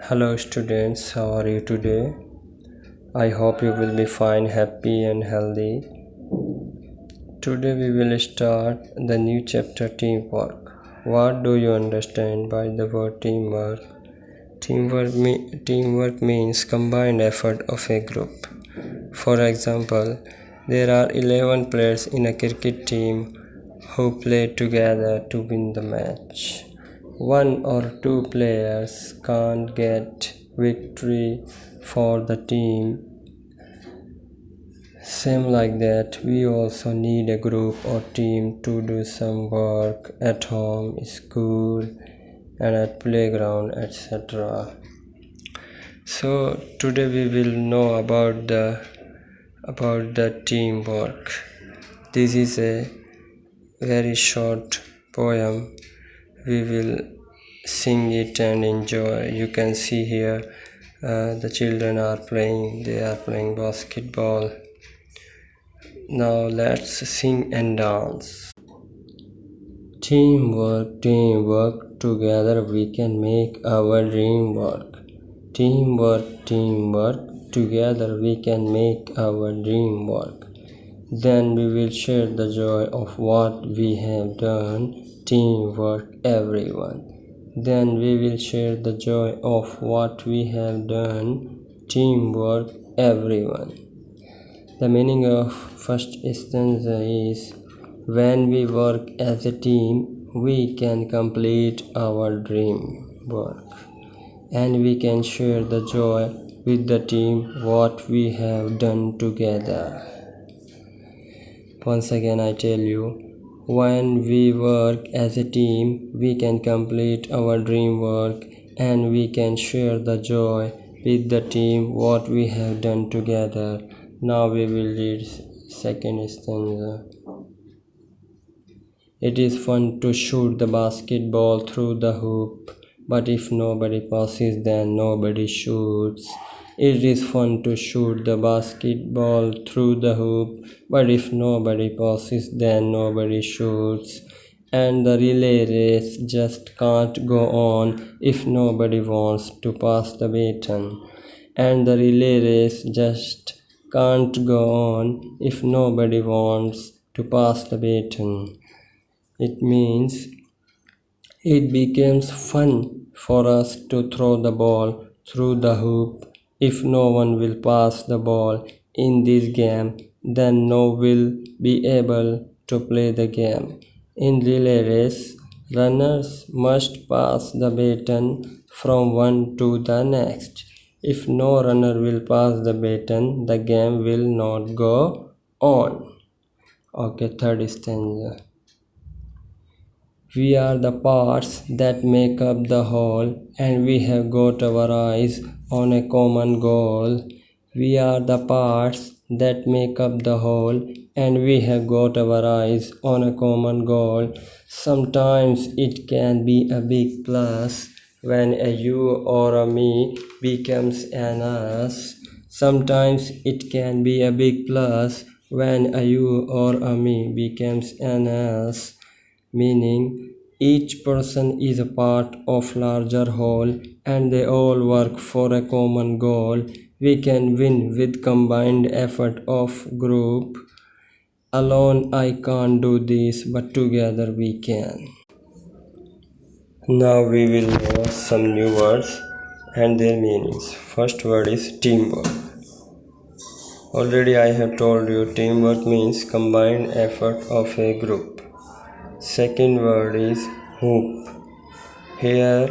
Hello students, how are you today? I hope you will be fine, happy and healthy. Today we will start the new chapter teamwork. What do you understand by the word teamwork? Teamwork means combined effort of a group. For example, there are 11 players in a cricket team who play together to win the match. One or two players can't get victory for the team. Same like that, we also need a group or team to do some work at home, school, and at playground, etc. So today we will know about the teamwork. This is a very short poem. We will sing it and enjoy. You can see here the children are playing. They are playing basketball. Now let's sing and dance. Teamwork, teamwork, together we can make our dream work. Teamwork, teamwork, together we can make our dream work. Then we will share the joy of what we have done. Teamwork, everyone. Then we will share the joy of what we have done. Teamwork, everyone. The meaning of first stanza is, when we work as a team, we can complete our dream work, and we can share the joy with the team what we have done together. Once again I tell you, when we work as a team, we can complete our dream work, and we can share the joy with the team what we have done together. Now we will read second stanza. It is fun to shoot the basketball through the hoop, but if nobody passes, then nobody shoots. It is fun to shoot the basketball through the hoop, but if nobody passes, then nobody shoots. And the relay race just can't go on if nobody wants to pass the baton. And the relay race just can't go on if nobody wants to pass the baton. It means it becomes fun for us to throw the ball through the hoop. If no one will pass the ball in this game, then no will be able to play the game. In relay race, runners must pass the baton from one to the next. If no runner will pass the baton, the game will not go on. Okay, third stanza. We are the parts that make up the whole, and we have got our eyes on a common goal. We are the parts that make up the whole, and we have got our eyes on a common goal. Sometimes it can be a big plus when a you or a me becomes an us. Sometimes it can be a big plus when a you or a me becomes an us, meaning each person is a part of larger whole and they all work for a common goal. We can win with combined effort of group. Alone I can't do this, but together we can. Now we will know some new words and their meanings. First word is teamwork. Already I have told you teamwork means combined effort of a group. Second word is hoop. Here,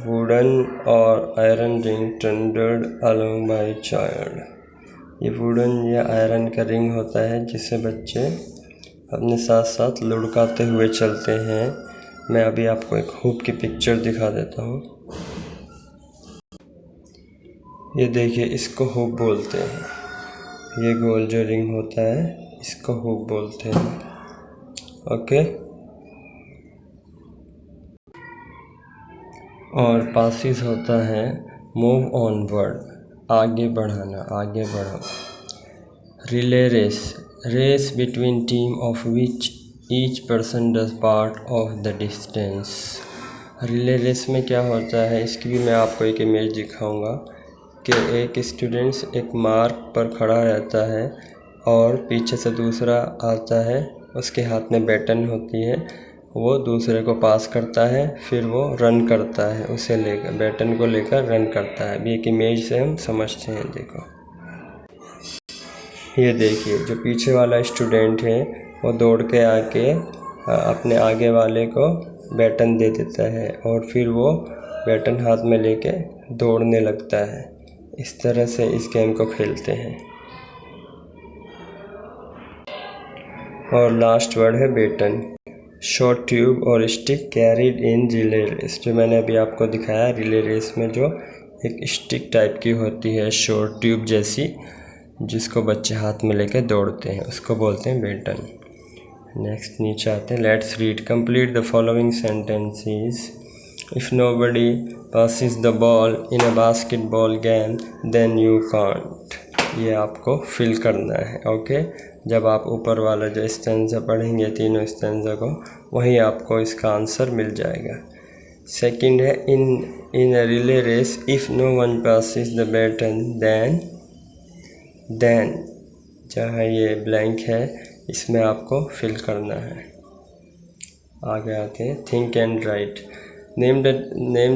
wooden or iron ring trundled along by a child. ये wooden या iron का ring होता है जिसे बच्चे अपने साथ साथ लुढ़काते हुए चलते हैं. मैं अभी आपको एक हुप की पिक्चर दिखा देता हूँ. ये देखिए, इसको हुप बोलते हैं. ये गोल जो रिंग होता है इसको हुप बोलते हैं. ओके. और पासिस होता है मूव ऑनवर्ड, आगे बढ़ाना, आगे बढ़ो. Relay race, race between team of which each person does part of the distance. Relay race में क्या होता है, इसकी भी मैं आपको एक इमेज दिखाऊंगा कि एक स्टूडेंट्स एक मार्क पर खड़ा रहता है और पीछे से दूसरा आता है, उसके हाथ में बैटन होती है, वो दूसरे को पास करता है, फिर वो रन करता है, उसे लेकर बैटन को लेकर रन करता है। अभी एक इमेज से हम समझते हैं। देखो, ये देखिए, जो पीछे वाला स्टूडेंट है वो दौड़ के आके अपने आगे वाले को बैटन दे देता है और फिर वो बैटन हाथ में लेके दौड़ने लगता है। इस तरह से इस गेम को खेलते हैं। और लास्ट वर्ड है बैटन। शॉर्ट ट्यूब और stick carried in relay race, जो मैंने अभी आपको दिखाया रिले रेस में जो एक स्टिक टाइप की होती है, शॉर्ट ट्यूब जैसी, जिसको बच्चे हाथ में लेके दौड़ते हैं, उसको बोलते हैं बैटन। नेक्स्ट नीचे आते हैं। Let's read. Complete the following sentences. If nobody passes the ball in a basketball game then you can't। ये आपको फिल करना है। ओके, जब आप ऊपर वाला जो स्टैंजा पढ़ेंगे, तीनों स्टैंजा को, वहीं आपको इसका आंसर मिल जाएगा। सेकंड है, in a relay race if no one passes the baton then जहाँ ये ब्लैंक है, इसमें आपको फिल करना है। आगे आते हैं। Think and right. Name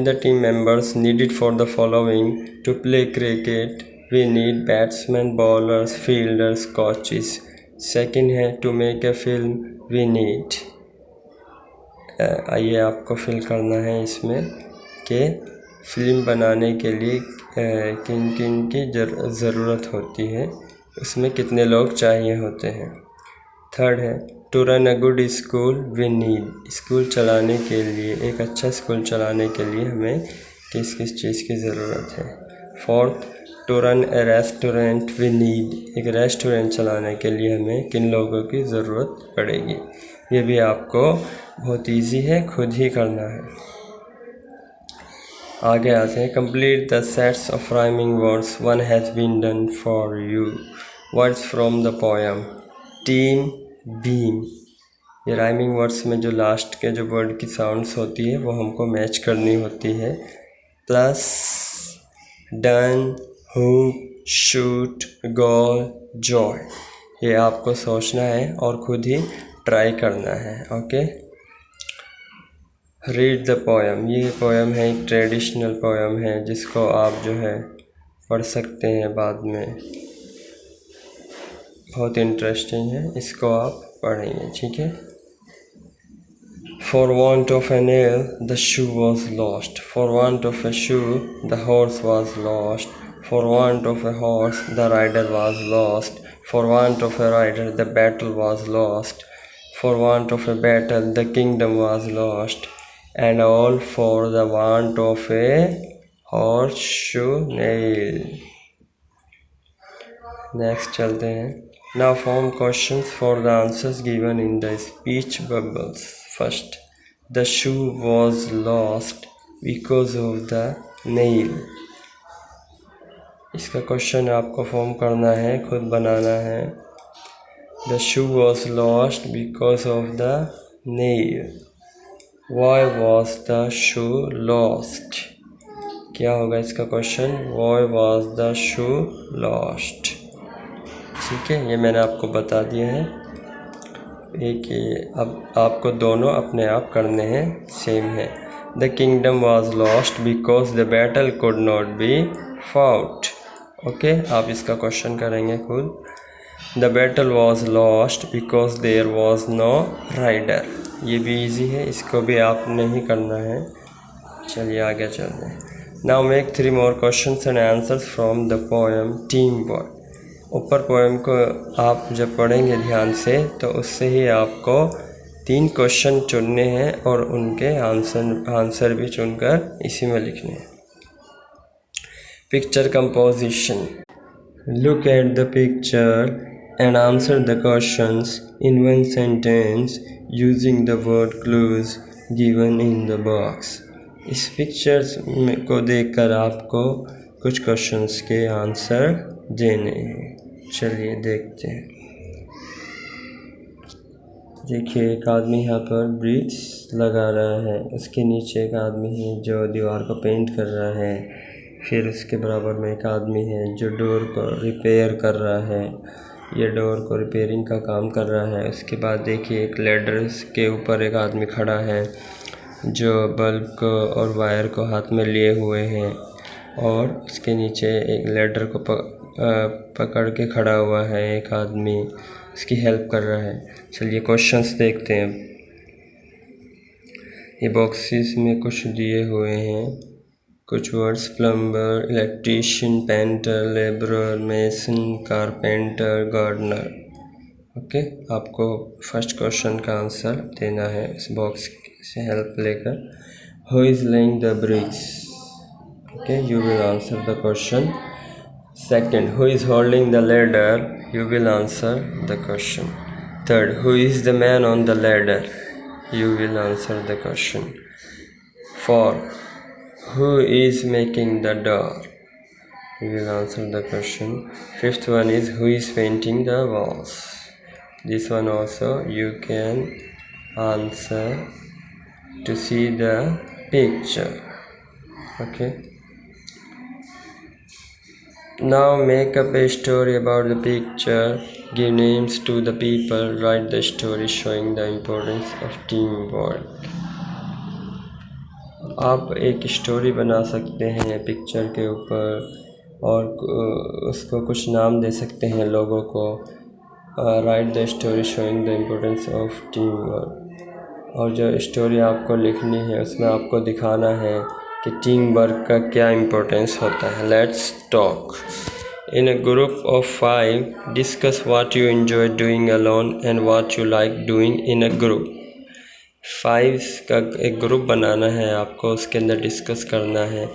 the team members needed for the following. To play cricket, we need batsmen, bowlers, fielders, coaches. Second है, to make a film, we need। आइए आपको फिल करना है इसमें कि फिल्म बनाने के लिए किन किन की ज़रूरत होती है, उसमें कितने लोग चाहिए होते हैं। थर्ड है, to run a good school we need. School चलाने के लिए, एक अच्छा स्कूल चलाने के लिए हमें किस किस चीज़ की ज़रूरत है। Fourth, to run a restaurant we need. एक रेस्टोरेंट चलाने के लिए हमें किन लोगों की ज़रूरत पड़ेगी। ये भी आपको बहुत इजी है, खुद ही करना है। आगे आते हैं। Complete the sets of rhyming words, one has been done for you. Words from the poem. Team, beam. ये राइमिंग वर्ड्स में जो लास्ट के जो वर्ड की साउंड्स होती है वो हमको मैच करनी होती है। प्लस, डन, हुक, शूट, गोल, जॉय। ये आपको सोचना है और खुद ही ट्राई करना है। Okay, read the poem. ये पोएम है, एक ट्रेडिशनल पोएम है, जिसको आप जो है पढ़ सकते हैं बाद में, बहुत इंटरेस्टिंग है, इसको आप पढ़ेंगे। ठीक है। For want of a nail, the shoe was lost. For want of a shoe, the horse was lost. For want of a horse, the rider was lost. For want of a rider, the battle was lost. For want of a battle, the kingdom was lost. And all for the want of a horseshoe nail। Next चलते हैं। Now form questions for the answers given in the speech bubbles. First, the shoe was lost because of the nail। इसका question आपको form करना है, खुद बनाना है। The shoe was lost because of the nail। Why was the shoe lost? क्या होगा इसका question? Why was the shoe lost? ठीक है, ये मैंने आपको बता दिया है। एक अब आपको दोनों अपने आप करने हैं, सेम है। The kingdom was lost because the battle could not be fought. Okay, आप इसका क्वेश्चन करेंगे खुद। The battle was lost because there was no rider. ये भी इजी है, इसको भी आपने ही करना है। चलिए आगे चलते हैं। Now make 3 more questions and answers from the poem team work. ऊपर पोएम को आप जब पढ़ेंगे ध्यान से, तो उससे ही आपको 3 क्वेश्चन चुनने हैं और उनके आंसर भी चुनकर इसी में लिखने हैं। Picture composition. Look at the picture and answer the questions in 1 sentence using the word clues given in the box. इस पिक्चर्स को देखकर आपको कुछ क्वेश्चंस के आंसर देने हैं। चलिए देखते हैं। देखिए एक आदमी यहाँ पर ब्रिज लगा रहा है, उसके नीचे एक आदमी है जो दीवार को पेंट कर रहा है। फिर उसके बराबर में एक आदमी है जो डोर को रिपेयर कर रहा है, ये डोर को रिपेयरिंग का काम कर रहा है। उसके बाद देखिए एक लैडर के ऊपर एक आदमी खड़ा है जो बल्ब को और वायर को हाथ में लिए हुए हैं, और उसके नीचे एक लैडर को पकड़ के खड़ा हुआ है एक आदमी, उसकी हेल्प कर रहा है। चलिए क्वेश्चंस देखते हैं। ये बॉक्सेस में कुछ दिए हुए हैं, कुछ words: plumber, electrician, painter, labourer, mason, carpenter, gardener. Okay, आपको फर्स्ट क्वेश्चन का आंसर देना है इस बॉक्स से हेल्प लेकर। Who is laying the bricks? Okay, you will answer the question. Second, who is holding the ladder? You will answer the question. Third, who is the man on the ladder? You will answer the question. Fourth, who is making the door? You will answer the question. Fifth one is, who is painting the walls? This one also you can answer to see the picture. Okay. Now make up a story about the picture, give names to the people, write the story showing the importance of teamwork. आप एक story बना सकते हैं picture के ऊपर और उसको कुछ नाम दे सकते हैं लोगों को। Right the story showing the importance of team work. और जो स्टोरी आपको लिखनी है उसमें आपको दिखाना है कि टीम वर्क का क्या इम्पोर्टेंस होता है। Let's talk. In a group of 5 discuss what you enjoy doing alone and what you like doing in a group. 5 का एक ग्रुप बनाना है आपको, उसके अंदर डिस्कस करना है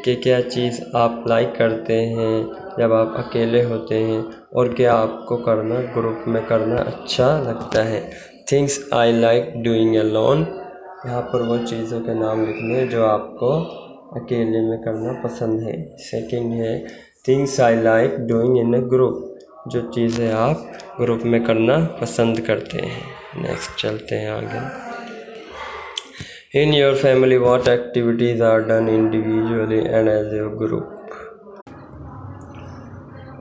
कि क्या चीज़ आप लाइक करते हैं जब आप अकेले होते हैं और क्या आपको करना ग्रुप में करना अच्छा लगता है। Things I like doing alone, यहाँ पर वो चीज़ों के नाम लिखने हैं जो आपको अकेले में करना पसंद है। सेकंड है things I like doing in a group, जो चीज़ें आप ग्रुप में करना पसंद करते हैं। नेक्स्ट चलते हैं आगे। In your family, what activities are done individually and as a group?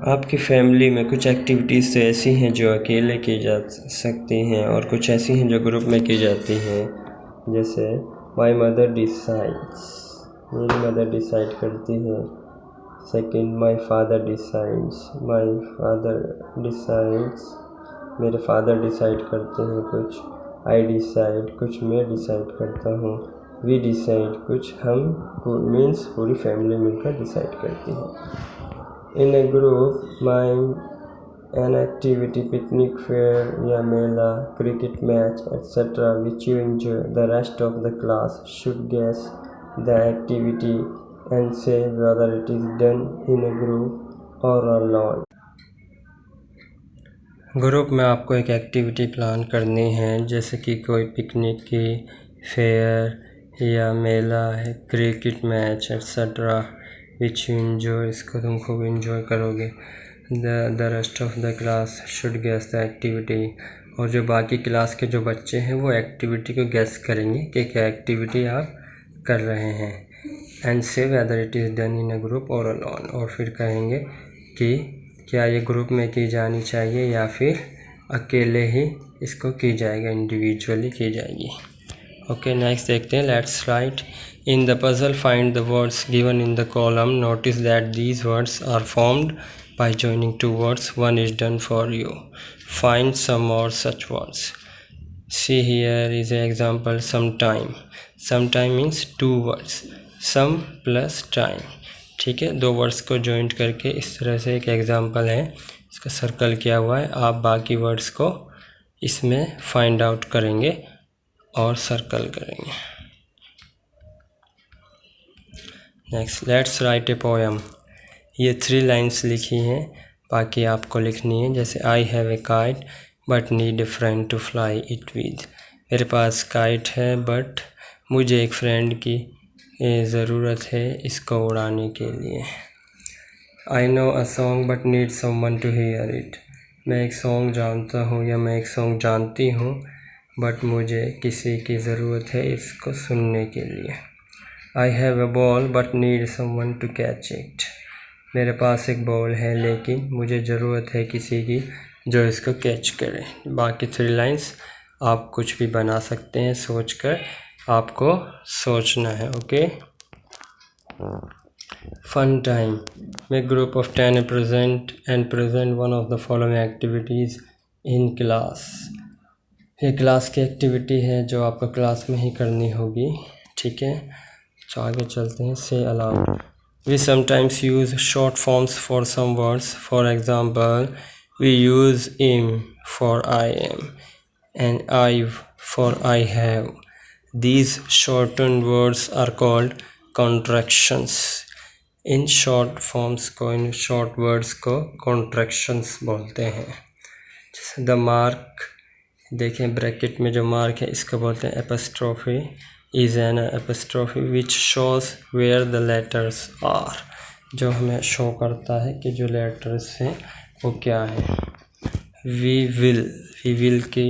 आपकी फैमिली में कुछ एक्टिविटीज़ तो ऐसी हैं जो अकेले की जा सकती हैं और कुछ ऐसी हैं जो ग्रुप में की जाती हैं। जैसे माई मदर डिसाइड्स, मेरी मदर डिसाइड करती है। Second, my father decides, my father decides, मेरे फादर डिसाइड करते हैं कुछ। आई डिसाइड, कुछ मैं डिसाइड करता हूँ। वी डिसाइड, कुछ हम मीन्स पूरी फैमिली मिलकर डिसाइड करती है। In a group mime an activity, picnic, fair या मेला, cricket match etcetera which you enjoy. The rest of the class should guess the activity and say whether it is done in a group और alone. Group में आपको एक activity plan करनी है, जैसे कि कोई पिकनिक की, फेयर या मेला है, cricket match etcetera which you enjoy, इसको तुम खूब एंजॉय करोगे। The rest of the class should guess the activity, और जो बाकी क्लास के जो बच्चे हैं वो एक्टिविटी को गेस करेंगे कि क्या एक्टिविटी आप कर रहे हैं। And say whether it is done in a group और अलोन, और फिर कहेंगे कि क्या ये ग्रुप में की जानी चाहिए या फिर अकेले ही इसको की जाएगा, इंडिविजुअली की जाएगी। ओके, नेक्स्ट देखते हैं। Let's write in the puzzle find the words given in the column. Notice that these words are formed by joining two words. One is done for you. Find some more such words. See here is an example. Sometime. Sometime means 2 words. Some plus time. ठीक है, 2 words को joint करके इस तरह से एक example है, इसका सर्कल किया हुआ है। आप बाकी वर्ड्स को इसमें फाइंड आउट करेंगे और सर्कल करेंगे। Next, let's write a poem. ये 3 लाइन्स लिखी हैं, बाकी आपको लिखनी है। जैसे I have a kite but need a friend to fly it with. मेरे पास काइट है बट मुझे एक फ्रेंड की ज़रूरत है इसको उड़ाने के लिए। I know a song but need someone to hear it. मैं एक सॉन्ग जानता हूँ या मैं एक सॉन्ग जानती हूँ बट मुझे किसी की ज़रूरत है इसको सुनने के लिए। I have a ball but need someone to catch it. मेरे पास एक बॉल है लेकिन मुझे ज़रूरत है किसी की जो इसको कैच करे। बाकी 3 लाइंस आप कुछ भी बना सकते हैं सोचकर, आपको सोचना है। Okay. Fun time. Make group of 10 present and present one of the following activities in class। ये क्लास की एक्टिविटी है जो आपको क्लास में ही करनी होगी, ठीक है। तो आगे चलते हैं। से allowed. We sometimes use short forms for some words. For example, we use am for I am and I for I have. These shortened words are called contractions। In short forms को, in short words को contractions बोलते हैं। जैसे the mark, देखें bracket में जो mark है इसको बोलते हैं apostrophe. Is an apostrophe which shows where the letters are, जो हमें शो करता है कि जो लेटर्स हैं वो क्या है। वी विल की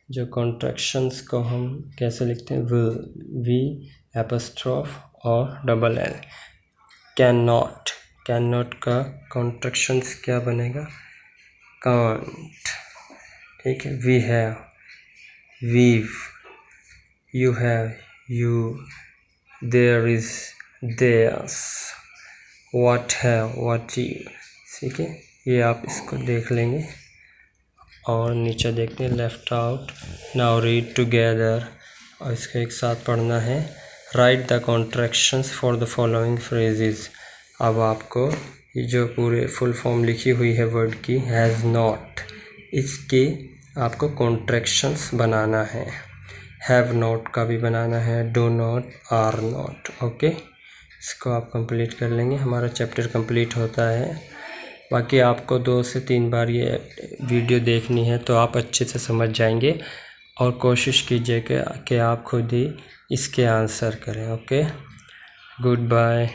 जो कॉन्ट्रैक्शंस को हम कैसे लिखते हैं, विल, वी एपस्ट्रॉफ और डबल एल। कैन नॉट का कॉन्ट्रैक्शंस क्या बनेगा, कांट, ठीक है। We have, we've, you have, you, there is, there's, what have, what you, ठीक है। ये आप इसको देख लेंगे। और नीचे देखते हैं left out. Now read together, और इसको एक साथ पढ़ना है। Right the contractions for the following phrases. अब आपको ये जो पूरे फुल फॉर्म लिखी हुई है वर्ड की, हैज़ नॉट, इसकी आपको कॉन्ट्रैक्शंस बनाना है। हैव नॉट का भी बनाना है, do not, are not. Okay, इसको आप कंप्लीट कर लेंगे, हमारा चैप्टर कंप्लीट होता है। बाकी आपको 2 से 3 बार ये वीडियो देखनी है तो आप अच्छे से समझ जाएंगे, और कोशिश कीजिए कि आप खुद ही इसके आंसर करें। Okay, good bye.